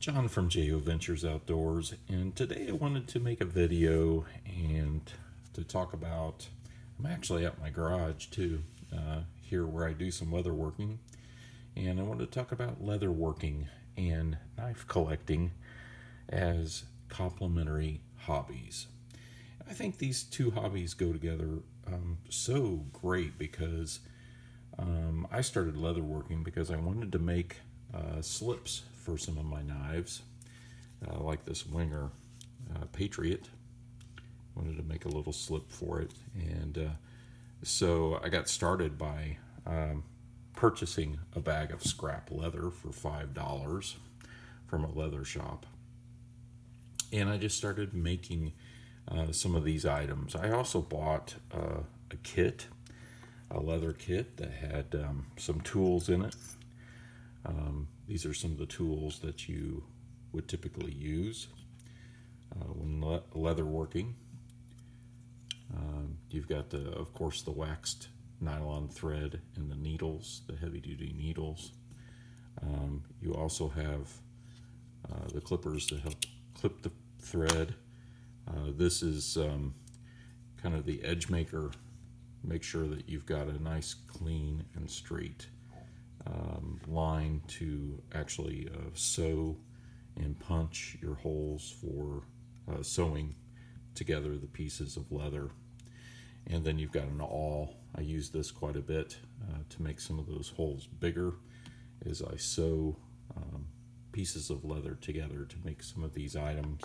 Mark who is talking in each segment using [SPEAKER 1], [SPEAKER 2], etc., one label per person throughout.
[SPEAKER 1] John from JO Ventures Outdoors, and today I wanted to make a video and to talk about, I'm actually at my garage too, here where I do some leatherworking, and I wanted to talk about leatherworking and knife collecting as complementary hobbies. I think these two hobbies go together so great because I started leatherworking because I wanted to make slips for some of my knives, like this Winger Patriot. Wanted to make a little slip for it, and so I got started by purchasing a bag of scrap leather for $5 from a leather shop, and I just started making some of these items. I also bought a kit, a leather kit that had some tools in it. These are some of the tools that you would typically use when leatherworking. You've got, of course, the waxed nylon thread and the needles, the heavy-duty needles. You also have the clippers to help clip the thread. This is kind of the edge maker. Make sure that you've got a nice, clean, and straight line to actually sew and punch your holes for sewing together the pieces of leather. And then you've got an awl. I use this quite a bit to make some of those holes bigger as I sew pieces of leather together to make some of these items.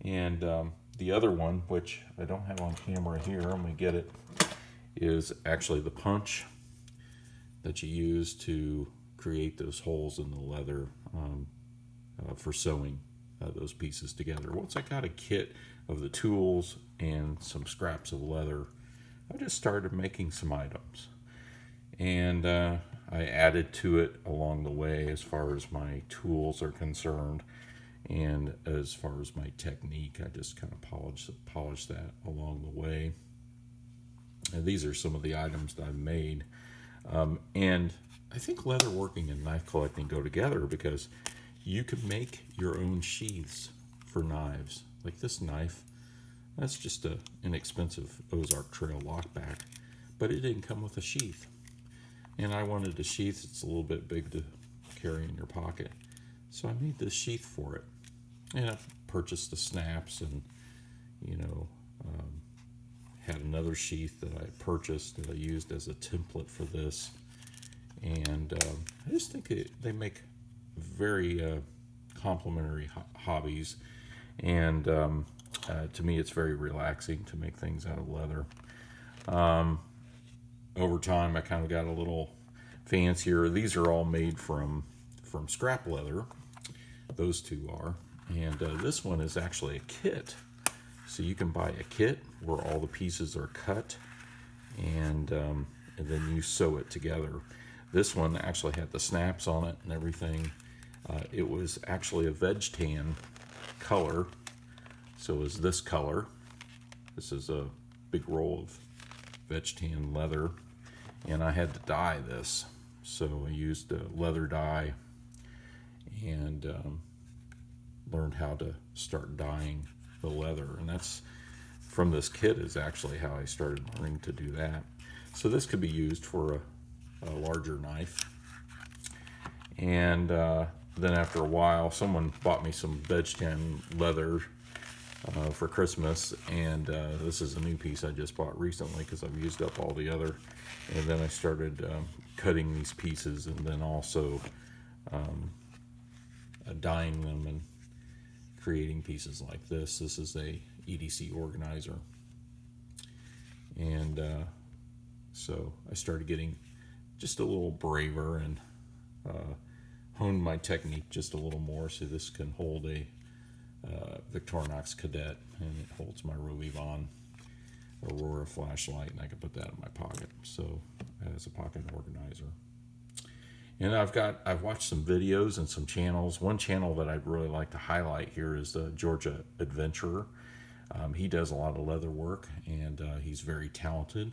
[SPEAKER 1] And the other one, which I don't have on camera here, I'm going to get it, is actually the punch that you use to create those holes in the leather for sewing those pieces together. Once I got a kit of the tools and some scraps of leather, I just started making some items. And I added to it along the way as far as my tools are concerned. And as far as my technique, I just kind of polished that along the way. And these are some of the items that I've made. And I think leatherworking and knife collecting go together because you can make your own sheaths for knives. Like this knife, that's just an inexpensive Ozark Trail lockback, but it didn't come with a sheath. And I wanted a sheath that's a little bit big to carry in your pocket. So I made this sheath for it. And I purchased the snaps and, had another sheath that I purchased that I used as a template for this. And I just think they make very complementary hobbies. And to me, it's very relaxing to make things out of leather. Over time, I kind of got a little fancier. These are all made from scrap leather. Those two are. And this one is actually a kit. So you can buy a kit where all the pieces are cut and then you sew it together. This one actually had the snaps on it and everything. It was actually a veg tan color. So it was this color. This is a big roll of veg tan leather. And I had to dye this. So I used a leather dye and learned how to start dyeing the leather, and that's from this kit is actually how I started learning to do that. So this could be used for a larger knife. And then after a while, someone bought me some veg tan leather for Christmas, and this is a new piece I just bought recently because I've used up all the other. And then I started cutting these pieces and then also dyeing them and creating pieces like this. This is a EDC Organizer. And so I started getting just a little braver and honed my technique just a little more. So this can hold a Victorinox Cadet, and it holds my Rovivan Aurora flashlight, and I can put that in my pocket. So as a pocket organizer. And I've watched some videos and some channels. One channel that I'd really like to highlight here is the Georgia Adventurer. He does a lot of leather work, and he's very talented.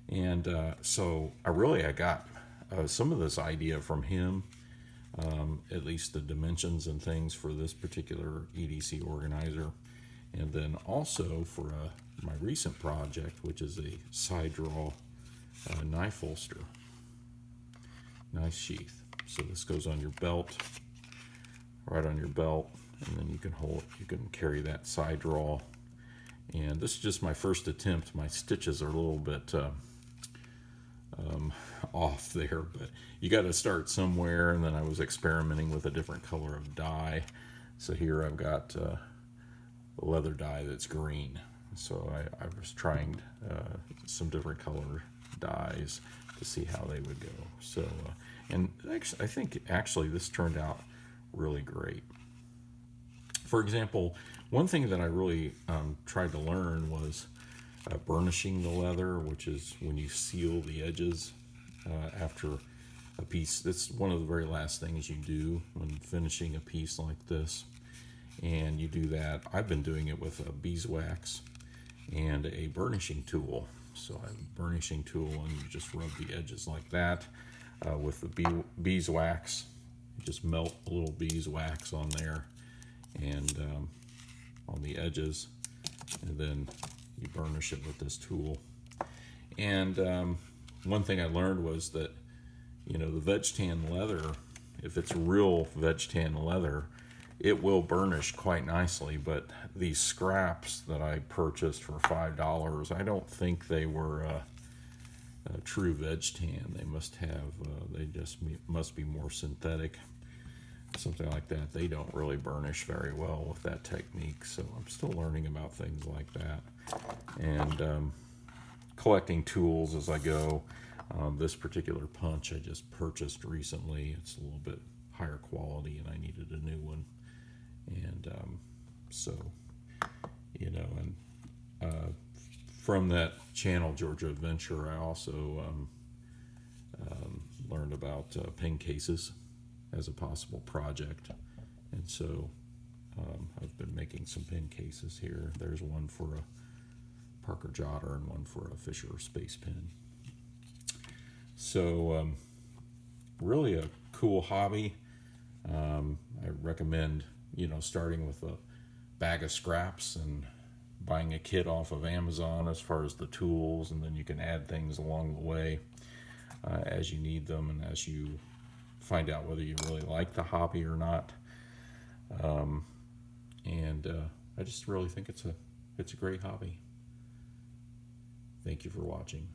[SPEAKER 1] And so I got some of this idea from him. at least the dimensions and things for this particular EDC organizer. And then also for my recent project, which is a side draw knife holster, nice sheath. So this goes on your belt, right on your belt, and then you can carry that side draw. And this is just my first attempt. My stitches are a little bit off there, but you got to start somewhere. And then I was experimenting with a different color of dye. So here I've got a leather dye that's green. So I was trying some different color dyes to see how they would go. So, and actually, I think actually this turned out really great. For example, one thing that I really tried to learn was burnishing the leather, which is when you seal the edges after a piece. That's one of the very last things you do when finishing a piece like this. And you do that. I've been doing it with a beeswax and a burnishing tool. So I have a burnishing tool, and you just rub the edges like that with the beeswax. You just melt a little beeswax on there and on the edges, and then you burnish it with this tool. And one thing I learned was that, you know, the veg tan leather, if it's real veg tan leather, it will burnish quite nicely. But these scraps that I purchased for $5, I don't think they were a true veg tan. They must have, must be more synthetic, something like that. They don't really burnish very well with that technique. So I'm still learning about things like that, and collecting tools as I go. This particular punch I just purchased recently. It's a little bit higher quality, and I needed a new one. And so, you know, and from that channel, Georgia Adventure, I also learned about pen cases as a possible project. And so I've been making some pen cases here. There's one for a Parker Jotter and one for a Fisher Space Pen. So really a cool hobby. I recommend, you know, starting with a bag of scraps and buying a kit off of Amazon as far as the tools, and then you can add things along the way as you need them and as you find out whether you really like the hobby or not. I just really think it's a great hobby. Thank you for watching.